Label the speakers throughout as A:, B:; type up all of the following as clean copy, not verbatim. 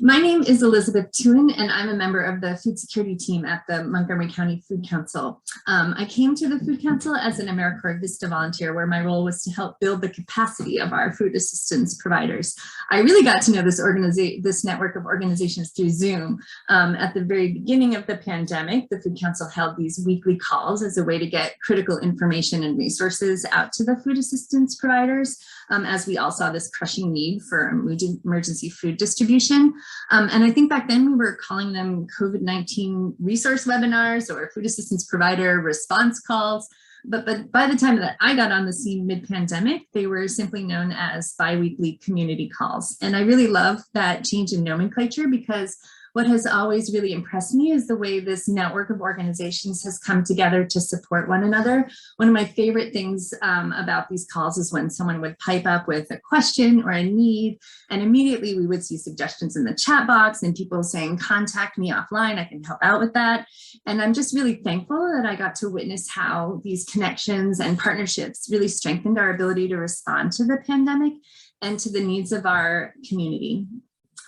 A: My name is Elizabeth Teuwen, and I'm a member of the food security team at the Montgomery County Food Council. I came to the Food Council as an AmeriCorps Vista volunteer, where my role was to help build the capacity of our food assistance providers. I really got to know this network of organizations through Zoom. At the very beginning of the pandemic, the Food Council held these weekly calls as a way to get critical information and resources out to the food assistance providers, as we all saw this crushing need for emergency food distribution. And I think back then we were calling them COVID-19 resource webinars or food assistance provider response calls. But by the time that I got on the scene mid-pandemic, they were simply known as bi-weekly community calls. And I really love that change in nomenclature, because what has always really impressed me is the way this network of organizations has come together to support one another. One of my favorite things about these calls is when someone would pipe up with a question or a need, and immediately we would see suggestions in the chat box and people saying, contact me offline, I can help out with that. And I'm just really thankful that I got to witness how these connections and partnerships really strengthened our ability to respond to the pandemic and to the needs of our community.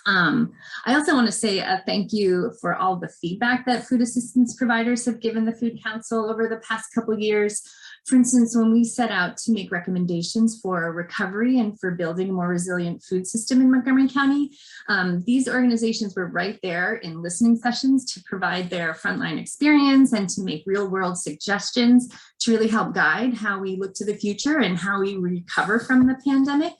A: I also want to say a thank you for all the feedback that food assistance providers have given the Food Council over the past couple of years. For instance, when we set out to make recommendations for recovery and for building a more resilient food system in Montgomery County, these organizations were right there in listening sessions to provide their frontline experience and to make real-world suggestions to really help guide how we look to the future and how we recover from the pandemic.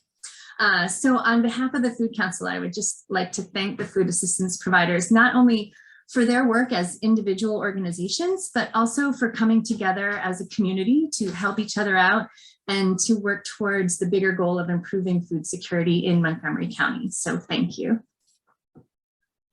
A: So on behalf of the Food Council, I would just like to thank the food assistance providers, not only for their work as individual organizations, but also for coming together as a community to help each other out and to work towards the bigger goal of improving food security in Montgomery County. So thank you.